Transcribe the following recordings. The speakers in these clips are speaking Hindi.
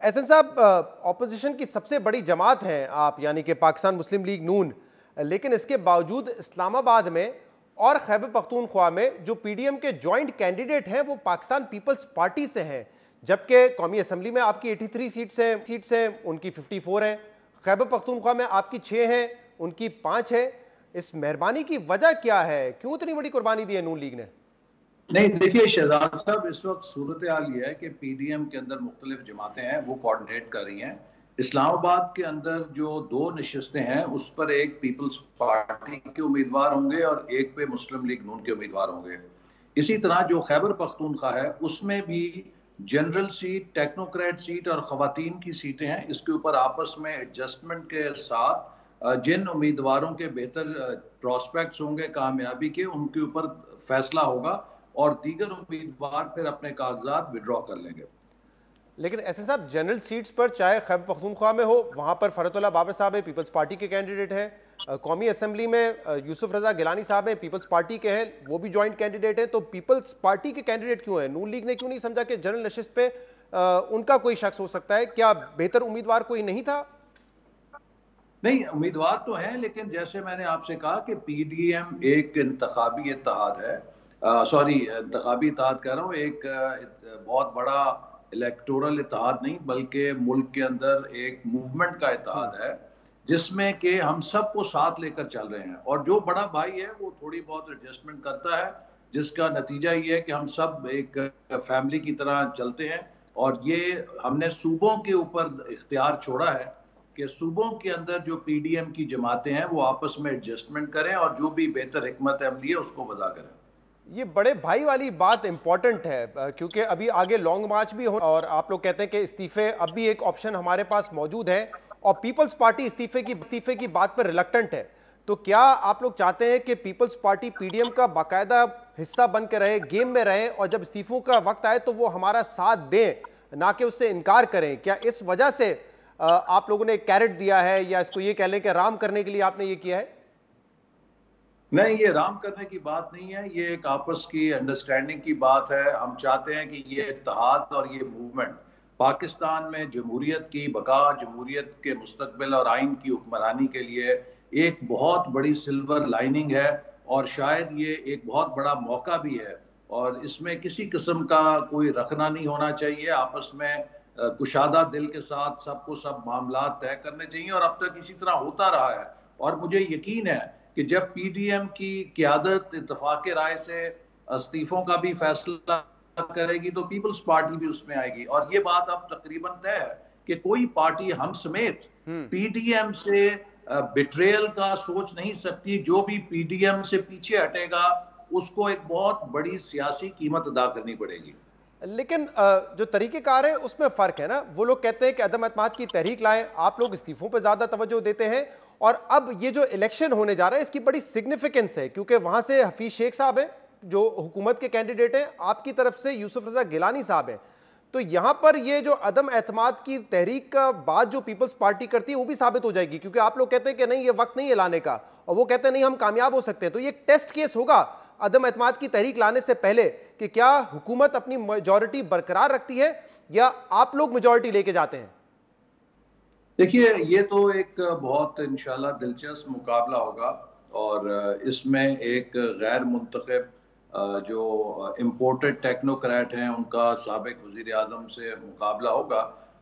एहसन साहब, ऑपोजिशन की सबसे बड़ी जमात हैं आप, यानी कि पाकिस्तान मुस्लिम लीग नून, लेकिन इसके बावजूद इस्लामाबाद में और खैबर पख्तूनख्वा में जो पीडीएम के जॉइंट कैंडिडेट हैं वो पाकिस्तान पीपल्स पार्टी से हैं, जबकि कौमी असम्बली में आपकी 83 सीट्स हैं, उनकी 54 हैं। खैबर पख्तूनख्वा में आपकी 6 हैं, उनकी 5 है। इस मेहरबानी की वजह क्या है? क्यों इतनी बड़ी कुर्बानी दी है नून लीग ने? नहीं, देखिए शहजाद साहब, इस वक्त सूरत हाल ये है कि पीडीएम के अंदर मुख्तलिफ जमातें हैं, वो कोऑर्डिनेट कर रही हैं। इस्लामाबाद के अंदर जो 2 नशिस्तें हैं उस पर एक पीपल्स पार्टी के उम्मीदवार होंगे और एक पे मुस्लिम लीग नून के उम्मीदवार होंगे। इसी तरह जो खैबर पख्तूनख्वा है उसमें भी जनरल सीट, टेक्नोक्रेट सीट और खवातीन की सीटें हैं। इसके ऊपर आपस में एडजस्टमेंट के साथ जिन उम्मीदवारों के बेहतर प्रॉस्पेक्ट्स होंगे कामयाबी के, उनके ऊपर फैसला होगा और दीगर उम्मीदवार फिर अपने कागजात विड्रॉ कर लेंगे। लेकिन ऐसे साहब, जनरल सीट्स पर चाहे खैबर पख्तूनख्वा में हो, वहां पर फरतुल्लाह बाबर साहब है, पीपल्स पार्टी के कैंडिडेट हैं। कौमी असेंबली में यूसुफ रजा गिलानी साहब हैं, पीपल्स पार्टी के हैं, वो भी जॉइंट कैंडिडेट हैं। तो पीपल्स पार्टी के कैंडिडेट क्यों हैं? नून लीग ने क्यों नहीं समझा कि जनरल नशिस्त पे उनका कोई शख्स हो सकता है? क्या बेहतर उम्मीदवार कोई नहीं था? नहीं, उम्मीदवार तो हैं, लेकिन जैसे मैंने आपसे कहा कि पीडीएम एक इंतखाबी इत्तेहाद है, सॉरी इंतखाबी इत्तेहाद कह रहा हूँ, एक बहुत बड़ा इलेक्टोरल इत्तेहाद नहीं बल्कि मुल्क के अंदर एक मूवमेंट का इत्तेहाद है जिसमें कि हम सबको साथ लेकर चल रहे हैं। और जो बड़ा भाई है वो थोड़ी बहुत एडजस्टमेंट करता है, जिसका नतीजा ये है कि हम सब एक फैमिली की तरह चलते हैं। और ये हमने सूबों के ऊपर इख्तियार छोड़ा है कि सूबों के अंदर जो पीडीएम की जमातें हैं वो आपस में एडजस्टमेंट करें और जो भी बेहतर हिकमत अमली है उसको वज़ा करें। ये बड़े भाई वाली बात इंपॉर्टेंट है, क्योंकि अभी आगे लॉन्ग मार्च भी हो और आप लोग कहते हैं कि इस्तीफे अब भी एक ऑप्शन हमारे पास मौजूद है और पीपल्स पार्टी इस्तीफे की बात पर रिलक्टेंट है। तो क्या आप लोग चाहते हैं कि पीपल्स पार्टी पीडीएम का बाकायदा हिस्सा बन के रहे, गेम में रहे, और जब इस्तीफों का वक्त आए तो वो हमारा साथ दें, ना कि उससे इनकार करें? क्या इस वजह से आप लोगों ने कैरेट दिया है, या इसको ये कह लें कि राम करने के लिए आपने ये किया है? नहीं, ये राम करने की बात नहीं है, ये एक आपस की अंडरस्टैंडिंग की बात है। हम चाहते हैं कि ये इत्तेहाद और ये मूवमेंट पाकिस्तान में जमहूरियत की बका, जमहूरियत के मुस्तकबिल और आइन की हुक्मरानी के लिए एक बहुत बड़ी सिल्वर लाइनिंग है और शायद ये एक बहुत बड़ा मौका भी है। और इसमें किसी किस्म का कोई रखना नहीं होना चाहिए, आपस में कुशादा दिल के साथ सबको सब मामला तय करने चाहिए और अब तक इसी तरह होता रहा है। और मुझे यकीन है कि जब पीडीएम की क़यादत इत्तेफाक राय से इस्तीफों का भी फैसला करेगी तो पीपल्स पार्टी भी उसमें आएगी। और ये बात अब तकरीबन तय है कि कोई पार्टी हम समेत पीडीएम से बिट्रेयल का सोच नहीं सकती। जो भी पीडीएम से पीछे हटेगा उसको एक बहुत बड़ी सियासी कीमत अदा करनी पड़ेगी। लेकिन जो तरीकेकार है उसमें फर्क है ना। वो लोग कहते हैं कि अदम एतमाद की तहरीक लाएं, आप लोग इस्तीफों पर ज्यादा तवज्जो देते हैं। और अब ये जो इलेक्शन होने जा रहा है इसकी बड़ी सिग्निफिकेंस है, क्योंकि वहां से हफीज शेख साहब हैं जो हुकूमत के कैंडिडेट हैं, आपकी तरफ से यूसुफ रजा गिलानी साहब हैं। तो यहां पर ये जो अदम एतमाद की तहरीक का बात जो पीपल्स पार्टी करती है वो भी साबित हो जाएगी, क्योंकि आप लोग कहते हैं कि नहीं ये वक्त नहीं है लाने का, और वो कहते हैं नहीं हम कामयाब हो सकते हैं। तो ये एक टेस्ट केस होगा अदम एतमाद की तहरीक लाने से पहले कि क्या हुकूमत अपनी मेजॉरिटी बरकरार रखती है या आप लोग मेजॉरिटी लेके जाते हैं। देखिए, ये तो एक बहुत इंशाल्लाह दिलचस्प मुकाबला होगा और इसमें एक गैर मुंतखब जो इम्पोर्टेड टेक्नोक्रेट हैं उनका साबिक वज़ीर आज़म से मुकाबला होगा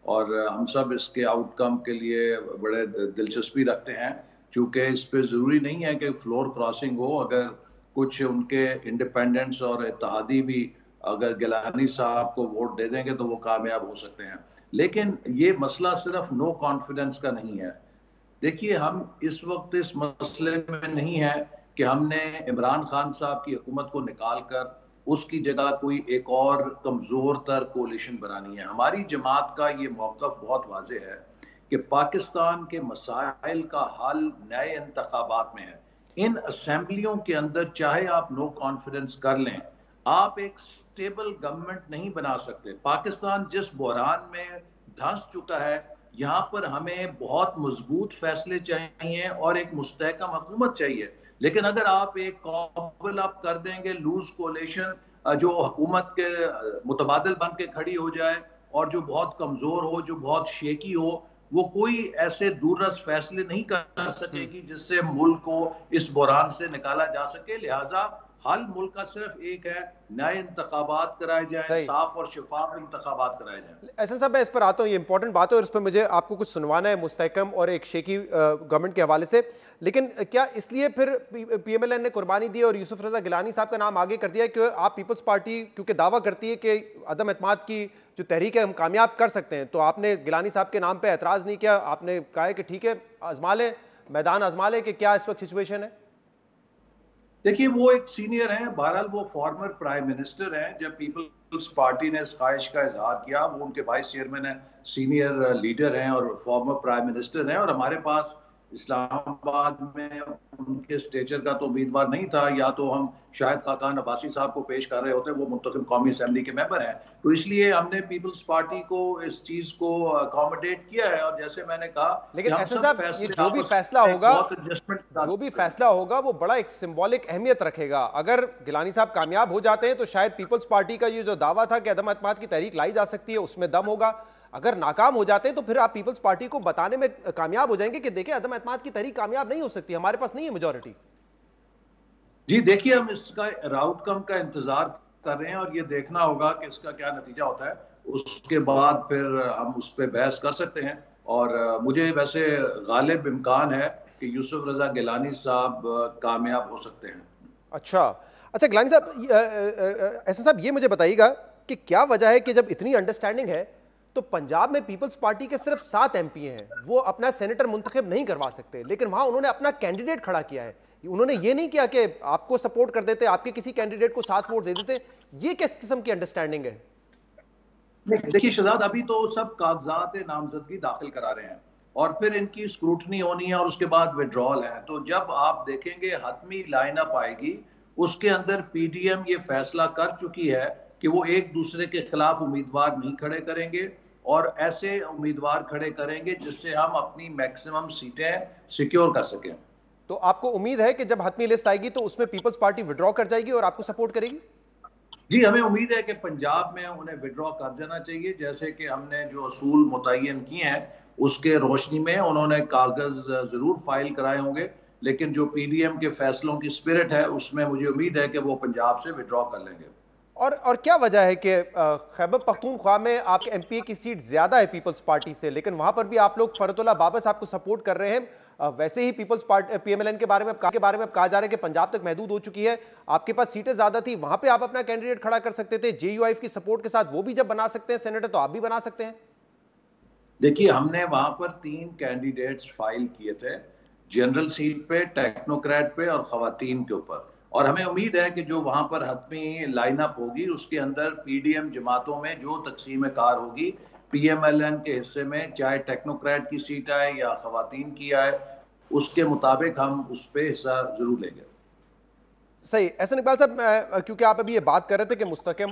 और हम सब इसके आउटकम के लिए बड़े दिलचस्पी रखते हैं। चूँकि इस पर ज़रूरी नहीं है कि फ्लोर क्रॉसिंग हो, अगर कुछ उनके इंडिपेंडेंट्स और इत्तेहादी भी अगर गिलानी साहब को वोट दे देंगे तो वो कामयाब हो सकते हैं। लेकिन ये मसला सिर्फ नो कॉन्फिडेंस का नहीं है। देखिए, हम इस वक्त इस मसले में नहीं है कि हमने इमरान खान साहब की हुकूमत को निकाल कर उसकी जगह कोई एक और कमज़ोर तर कोलिशन बनानी है। हमारी जमात का ये मौक़िफ़ बहुत वाज़ेह है कि पाकिस्तान के मसाइल का हल नए इंतखाबात में है। इन असेंबलियों के अंदर चाहे आप नो कॉन्फिडेंस कर लें, आप एक स्टेबल गवर्नमेंट नहीं बना सकते। पाकिस्तान जिस बहरान में धंस चुका है, यहाँ पर हमें बहुत मजबूत फैसले चाहिए और एक मुस्तहकम हुकूमत चाहिए। लेकिन अगर आप एक कॉबल अप कर देंगे लूज कोलेशन जो हुकूमत के मुतबादिल बन के खड़ी हो जाए और जो बहुत कमजोर हो, जो बहुत शेकी हो, वो कोई ऐसे दूररस फैसले नहीं कर सकेगी जिससे मुल्क को इस बुरान से निकाला जा सके। लिहाजा हल मुल्क का सिर्फ एक है, नए इंतखाबात कराए जाएं, सही। साफ और शफाफ इंतखाबात कराए जाएं। एहसन साहब, मैं इस पर आता हूँ, ये इंपॉर्टेंट बात है और इस पर मुझे आपको कुछ सुनवाना है मुस्तहकम और एक शेकी गवर्नमेंट के हवाले से। लेकिन क्या इसलिए फिर पीएमएलएन ने कुर्बानी दी और यूसुफ रजा गिलानी साहब का नाम आगे कर दिया कि आप पीपल्स पार्टी क्योंकि दावा करती है कि अदम एतमाद की जो तहरीक है हम कामयाब कर सकते हैं, तो आपने गिलानी साहब के नाम पर एतराज़ नहीं किया? आपने कहा है कि ठीक है आजमा लें, मैदान आजमा लें, कि क्या इस वक्त सिचुएशन है? देखिए, वो एक सीनियर हैं, बहरहाल वो फॉर्मर प्राइम मिनिस्टर हैं। जब पीपल्स पार्टी ने इस ख्वाहिश का इजहार किया, वो उनके वाइस चेयरमैन हैं, सीनियर लीडर हैं और फॉर्मर प्राइम मिनिस्टर हैं, और हमारे पास इस्लामाबाद में उनके स्टेचर का तो उम्मीदवार नहीं था, या तो हम शायद खाकान अब्बासी साहब को पेश कर रहे होते, वो मुंतखब कौमी असम्बली के मेंबर हैं। तो इसलिए हमने पीपल्स पार्टी को इस चीज को अकोमोडेट किया है, और जैसे मैंने कहा कि लेकिन हम एहसन सब साहब, ये फैसले जो भी आपस फैसला में होगा, बहुत एडजस्टमेंट जो भी फैसला होगा वो बड़ा एक सिंबॉलिक अहमियत रखेगा। अगर गिलानी साहब कामयाब हो जाते हैं तो शायद पीपल्स पार्टी का ये जो दावा था कि अदम एतमाद की तहरीक लाई जा सकती है उसमें दम होगा। अगर नाकाम हो जाते हैं तो फिर आप पीपल्स पार्टी को बताने में कामयाब हो जाएंगे कि देखिए अदम एतमाद की तहरीक कामयाब नहीं हो सकती, हमारे पास नहीं है मेजोरिटी। जी देखिए, हम इसका आउटकम का इंतजार कर रहे हैं और ये देखना होगा कि इसका क्या नतीजा होता है। उसके बाद फिर हम उस पर बहस कर सकते हैं। और मुझे वैसे गालिब इम्कान है कि यूसुफ रजा गिलानी साहब कामयाब हो सकते हैं। अच्छा अच्छा, गिलानी साहब, ऐसा साहब ये मुझे बताइएगा कि क्या वजह है कि जब इतनी अंडरस्टैंडिंग है तो पंजाब में पीपल्स पार्टी के सिर्फ 7 एमपी हैं, वो अपना सेनेटर मुंतखब नहीं करवा सकते, लेकिन वहां उन्होंने अपना कैंडिडेट खड़ा किया है। उन्होंने ये नहीं किया कि आपको सपोर्ट कर देते, आपके किसी कैंडिडेट को 7 वोट दे देते। ये किस किस्म की अंडरस्टैंडिंग है? देखिए शहजाद, अभी तो सब कागजात नामजदगी दाखिल करा रहे हैं और फिर इनकी स्क्रूटनी होनी है और उसके बाद विड्रॉल है। तो जब आप देखेंगे हतमी लाइनअप आएगी, उसके अंदर पीडीएम ये फैसला कर चुकी है कि वो एक दूसरे के खिलाफ उम्मीदवार नहीं खड़े करेंगे और ऐसे उम्मीदवार खड़े करेंगे जिससे हम अपनी मैक्सिमम सीटें सिक्योर कर सकें। तो आपको उम्मीद है कि जब हतमी लिस्ट आएगी तो उसमें पीपल्स पार्टी विड्रॉ कर जाएगी और आपको सपोर्ट करेगी? जी, हमें उम्मीद है कि पंजाब में उन्हें विड्रॉ कर जाना चाहिए, जैसे कि हमने जो असूल मुतय्यन किए हैं उसके रोशनी में उन्होंने कागज जरूर फाइल कराए होंगे, लेकिन जो पीडीएम के फैसलों की स्पिरिट है उसमें मुझे उम्मीद है कि वो पंजाब से विड्रॉ कर लेंगे। और क्या वजह है कि खैबर पख्तूनख्वा में आपके एमपीए की सीट ज्यादा है पीपल्स पार्टी से, लेकिन वहां पर भी आप लोग फरतुल्लाह बाबर साहब को सपोर्ट कर रहे हैं? वैसे ही पीपल्स पार्टी पीएमएलएन के बारे में अब कहा जा रहा है कि पंजाब तक महदूद हो चुकी है, आपके पास सीटें ज्यादा थी, वहां पे आप अपना कैंडिडेट खड़ा कर सकते थे, जेयूआईएफ की सपोर्ट के साथ वो भी जब बना सकते हैं सेनेटर तो आप भी बना सकते हैं। देखिए, हमने वहां पर 3 कैंडिडेट्स फाइल किए थे, जनरल सीट पे, टेक्नोक्रेट पे और खवातीन के ऊपर, और हमें उम्मीद है कि जो वहां पर हतमी लाइनअप होगी उसके अंदर पीडीएम जमातों में जो तकसीम कार होगी पीएमएलएन के हिस्से में, चाहे टेक्नोक्रेट की सीट आए या खवातीन की आए, उसके मुताबिक हम उस पर हिस्सा जरूर लेंगे। सही। एहसन इकबाल साहब, क्योंकि आप अभी ये बात कर रहे थे कि मुस्तकम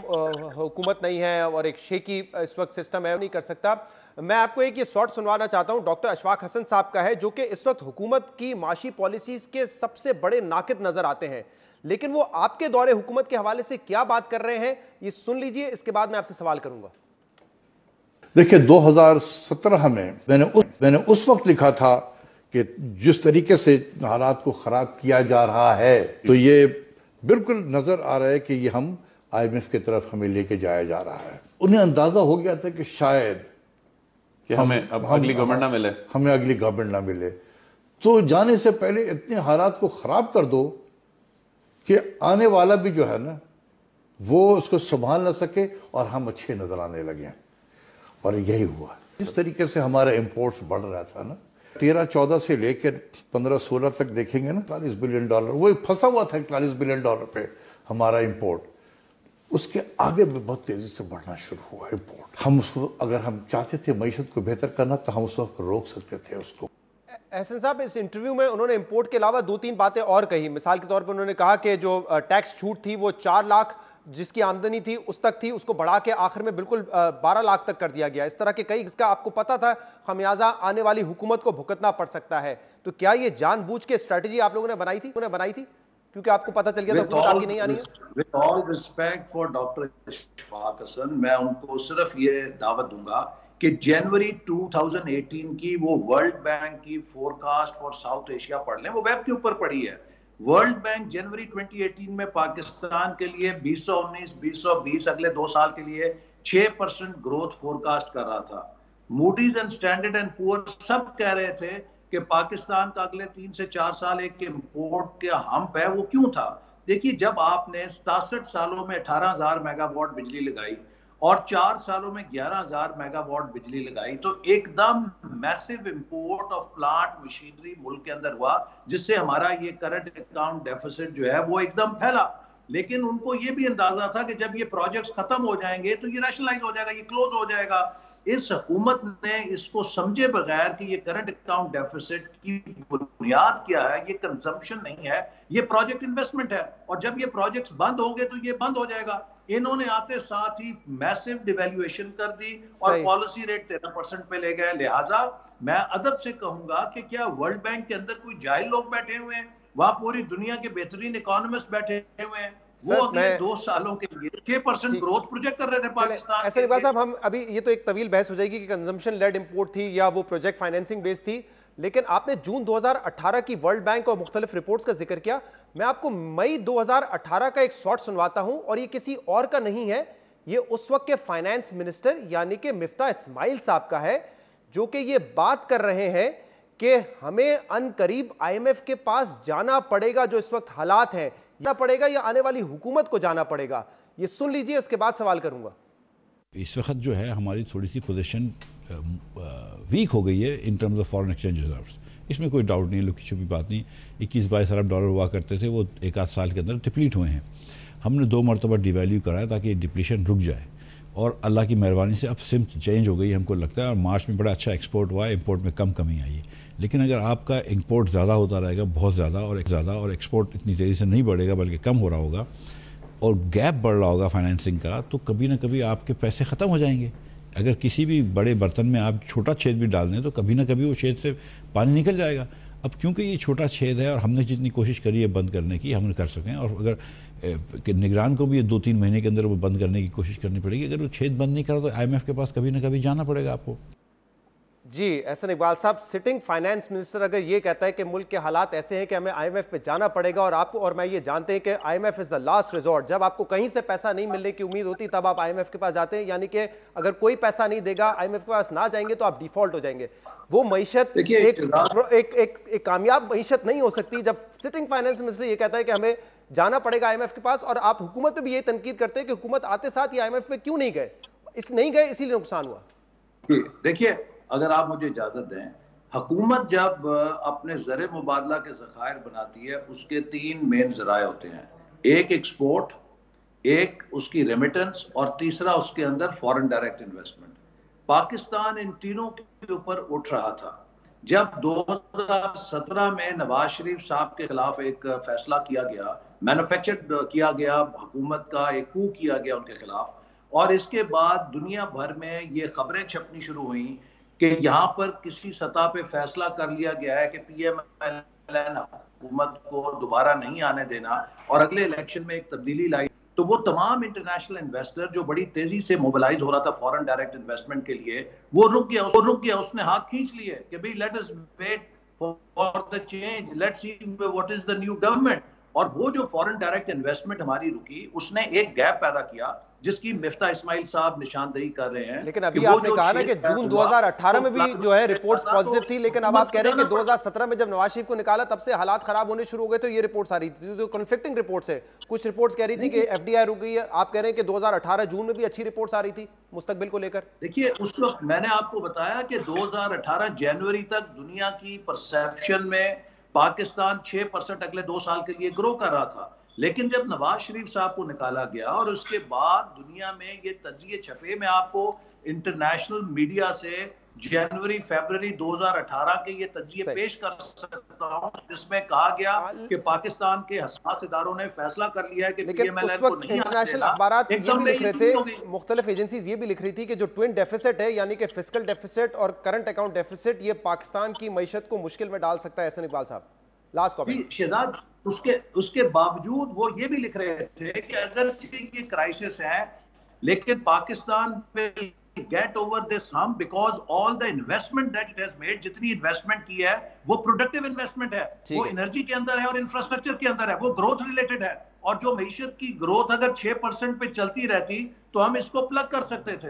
हुकूमत नहीं है और एक शेकी इस वक्त सिस्टम है, नहीं कर सकता, मैं आपको एक ये शॉर्ट सुनवाना चाहता हूं डॉक्टर अशफाक हसन साहब का है, जो कि इस वक्त हुकूमत की माशी पॉलिसीज के सबसे बड़े नाकिद नजर आते हैं, लेकिन वो आपके दौरे हुकूमत के हवाले से क्या बात कर रहे हैं ये सुन लीजिए, इसके बाद मैं आपसे सवाल करूंगा। देखिए, 2017 में मैंने उस वक्त लिखा था कि जिस तरीके से हालात को ख़राब किया जा रहा है तो ये बिल्कुल नज़र आ रहा है कि ये हम आईएमएफ की तरफ हमें लेके जाया जा रहा है। उन्हें अंदाज़ा हो गया था कि शायद कि हमें अगली गवर्नमेंट ना मिले, तो जाने से पहले इतने हालात को ख़राब कर दो कि आने वाला भी जो है ना वो उसको संभाल ना सके और हम अच्छे नज़र आने लगे। और यही हुआ। इस तरीके से हमारा इंपोर्ट्स बढ़ रहा था ना, 13-14 से लेकर 15-16 तक देखेंगे ना, $41 बिलियन, वो फंसा हुआ था $41 बिलियन पे हमारा इंपोर्ट। उसके आगे भी बहुत तेजी से बढ़ना शुरू हुआ इंपोर्ट। हम उसको, अगर हम चाहते थे मईशत को बेहतर करना तो हम उस वक्त रोक सकते थे उसको। एहसन साहब, इस इंटरव्यू में उन्होंने इंपोर्ट के अलावा 2-3 बातें और कही। मिसाल के तौर पर उन्होंने कहा कि जो टैक्स छूट थी वो 4 लाख जिसकी आमदनी थी उस तक थी, उसको बढ़ा के आखिर में बिल्कुल 12 लाख तक कर दिया गया। इस तरह के कई, इसका आपको पता था खमियाजा आने वाली हुकूमत को भुगतना पड़ सकता है, तो क्या ये जानबूझ के स्ट्रेटजी आप लोगों ने बनाई थी? क्योंकि आपको पता चल गया था हुकूमत आपकी नहीं आनी है? With all respect for doctor Ishfaq Hasan, मैं उनको सिर्फ ये दावत दूंगा कि जनवरी 2018 की वो वर्ल्ड बैंक की फोरकास्ट फॉर साउथ एशिया पढ़ लें, वो वेब के ऊपर पड़ी है। वर्ल्ड बैंक जनवरी 2018 में पाकिस्तान के लिए 2019, 2020 अगले 2 साल के लिए 6% ग्रोथ फोरकास्ट कर रहा था। Moody's and standard and poor सब कह रहे थे कि पाकिस्तान का अगले 3 से 4 साल एक इंपोर्ट के हम्प है। वो क्यों था? देखिए, जब आपने 67 सालों में 18,000 मेगावाट बिजली लगाई और 4 सालों में 11,000 मेगावाट बिजली लगाई, तो एकदम massive import of plant machinery मुल्क के अंदर हुआ, जिससे हमारा ये करंट अकाउंट डेफिसिट जो है वो एकदम फैला। लेकिन उनको ये भी अंदाजा था कि जब ये प्रोजेक्ट्स खत्म हो जाएंगे तो ये रैशनलाइज हो जाएगा, ये क्लोज हो जाएगा। इस हुकूमत ने इसको समझे बगैर कि ये करंट अकाउंट डेफिसिट की बुनियाद क्या है, ये कंजम्पशन नहीं है, ये प्रोजेक्ट इन्वेस्टमेंट है, और जब ये प्रोजेक्ट्स बंद होंगे तो ये बंद हो जाएगा। इन्होंने आते साथ ही मैसिव डिवैल्यूएशन कर दी और पॉलिसी रेट 13% पे ले गए। लिहाजा मैं अदब से कहूंगा कि क्या वर्ल्ड बैंक के अंदर कोई जाहिल लोग बैठे हुए हैं? वहां पूरी दुनिया के बेहतरीन इकोनॉमिस्ट बैठे हुए हैं, वो अगले 2 सालों के लिए 6% ग्रोथ प्रोजेक्ट कर रहे थे पाकिस्तान। ऐसे इकबाल साहब, हम अभी ये तो एक तवील बहस हो जाएगी कि कंजम्पशन लेड इंपोर्ट थी या वो प्रोजेक्ट फाइनेंसिंग बेस्ड थी, लेकिन आपने जून 2018 की वर्ल्ड बैंक और मुख्तलिफ रिपोर्ट्स का जिक्र किया। मैं आपको मई 2018 का एक शॉट सुनवाता हूं, और ये किसी और का नहीं है, ये उस वक्त के फाइनेंस मिनिस्टर यानी कि मिफ्ता इस्माइल साहब का है, जो कि ये बात कर रहे हैं कि हमें अनकरीब IMF के पास जाना पड़ेगा, जो इस वक्त हालात हैं, जाना पड़ेगा या आने वाली हुकूमत को जाना पड़ेगा। ये सुन लीजिए, इसके बाद सवाल करूंगा। इस वक्त जो है हमारी थोड़ी सी पोजीशन वीक हो गई है in terms of foreign exchange reserves, इसमें कोई डाउट नहीं, लुकी छुपी बात नहीं। 21-22 अरब डॉलर हुआ करते थे, वो 1 आध साल के अंदर डिप्लीट हुए हैं। हमने 2 मरतबा डिवैल्यू कराया ताकि डिप्लीशन रुक जाए, और अल्लाह की मेहरबानी से अब सिम्त चेंज हो गई हमको लगता है, और मार्च में बड़ा अच्छा एक्सपोर्ट हुआ है, इंपोर्ट में कम कमी आई है। लेकिन अगर आपका इंपोर्ट ज़्यादा होता रहेगा, बहुत ज़्यादा और एक्सपोर्ट इतनी तेज़ी से नहीं बढ़ेगा बल्कि कम हो रहा होगा, और गैप बढ़ रहा होगा फाइनेंसिंग का, तो कभी ना कभी आपके पैसे ख़त्म हो जाएंगे। अगर किसी भी बड़े बर्तन में आप छोटा छेद भी डाल दें तो कभी ना कभी वो छेद से पानी निकल जाएगा। अब क्योंकि ये छोटा छेद है और हमने जितनी कोशिश करी है बंद करने की, हम कर सकें, और अगर निगरान को भी ये 2-3 महीने के अंदर वो बंद करने की कोशिश करनी पड़ेगी। अगर वो छेद बंद नहीं करा तो IMF के पास कभी ना कभी जाना पड़ेगा आपको। जी एहसन इकबाल साहब, सिटिंग फाइनेंस मिनिस्टर अगर ये कहता है कि मुल्क के हालात ऐसे हैं कि हमें IMF पे जाना पड़ेगा, और आपको और मैं ये जानते हैं कि IMF is the last resort, जब आपको कहीं से पैसा नहीं मिलने की उम्मीद होती तब आप IMF के पास जाते हैं, यानी कि अगर कोई पैसा नहीं देगा, IMF के पास ना जाएंगे तो आप डिफॉल्ट हो जाएंगे। वो मईशत एक कामयाब मईशत नहीं हो सकती जब सिटिंग फाइनेंस मिनिस्टर ये कहता है कि हमें जाना पड़ेगा IMF के पास, और आप हुकूमत पे भी ये तनकीद करते हैं कि हुकूमत आते साथ ये IMF पे क्यों नहीं गए, नहीं गए इसीलिए नुकसान हुआ। देखिए, अगर आप मुझे इजाजत दें, हुकूमत जब अपने ज़र मुबादला के ज़खायर बनाती है, उसके 3 मेन ज़राए होते हैं, एक एक्सपोर्ट, एक उसकी रेमिटेंस, और तीसरा उसके अंदर फॉरेन डायरेक्ट इन्वेस्टमेंट। पाकिस्तान इन तीनों के ऊपर उठ रहा था। जब 2017 में नवाज शरीफ साहब के खिलाफ एक फैसला किया गया, मैन्युफैक्चर किया गया, हुकूमत का एक कू किया गया उनके खिलाफ, और इसके बाद दुनिया भर में ये खबरें छपनी शुरू हुई कि यहाँ पर किसी सतह पे फैसला कर लिया गया है कि PMLN हुकूमत को दोबारा नहीं आने देना और अगले इलेक्शन में एक तब्दीली लाई। तो वो तमाम इंटरनेशनल इन्वेस्टर जो बड़ी तेजी से मोबिलाइज हो रहा था फॉरेन डायरेक्ट इन्वेस्टमेंट के लिए, वो रुक गया, उसने हाथ खींच लिए कि भाई let us wait for the change, let's see what is the new government. और वो जो फॉरेन डायरेक्ट इन्वेस्टमेंट हमारी रुकी, उसने एक गैप पैदा किया जिसकी मिफ्ता इस्माइल साहब निशानदेही कर रहे हैं। लेकिन अभी आपने कहा ना कि जून 2018 में भी जो है रिपोर्ट्स पॉजिटिव थी, लेकिन अब आप कह रहे हैं कि 2017 में जब नवाज शरीफ को निकाला तब से हालात खराब होने शुरू हो गए, तो ये रिपोर्ट्स आ रही थी, तो कॉन्फ्लिक्टिंग रिपोर्ट्स है। कुछ रिपोर्ट्स कह रही थी कि FDI रुक गई है, आप कह रहे हैं कि 2018 जून में भी अच्छी रिपोर्ट्स आ रही थी मुस्तकबिल को लेकर। देखिए, उस वक्त मैंने आपको बताया कि 2018 जनवरी तक दुनिया की परसेप्शन में पाकिस्तान 6% अगले 2 साल के लिए ग्रो कर रहा था। लेकिन जब नवाज शरीफ साहब को निकाला गया और उसके बाद दुनिया में ये तजिए छपे, मैं आपको इंटरनेशनल मीडिया से जनवरी-फरवरी 2018 के ये तजिए पेश कर सकता हूं, जिसमें कहा गया कि पाकिस्तान के हसास इदारों ने फैसला कर लिया है कि PMLN को नहीं इंटरनेशनल अखबारात ये भी लिख रहे थे, मुख्तलिफ एजेंसीज ये भी लिख रही थी कि जो ट्विन डेफिसिट है, यानी कि फिस्कल डेफिसिट और करंट अकाउंट डेफिसिट, ये पाकिस्तान की मईशत को मुश्किल में डाल सकता है। एहसन इकबाल साहब, लास्ट कमेंट। शहजाद, उसके बावजूद वो ये भी लिख रहे थे कि अगर ये क्राइसिस है लेकिन Pakistan will get over this hump because all the investment that it has made, जितनी इन्वेस्टमेंट की है वो प्रोडक्टिव इन्वेस्टमेंट है, वो एनर्जी के अंदर है और इंफ्रास्ट्रक्चर के अंदर है, वो ग्रोथ रिलेटेड है। और जो मईशत की ग्रोथ अगर 6% पे चलती रहती तो हम इसको प्लग कर सकते थे।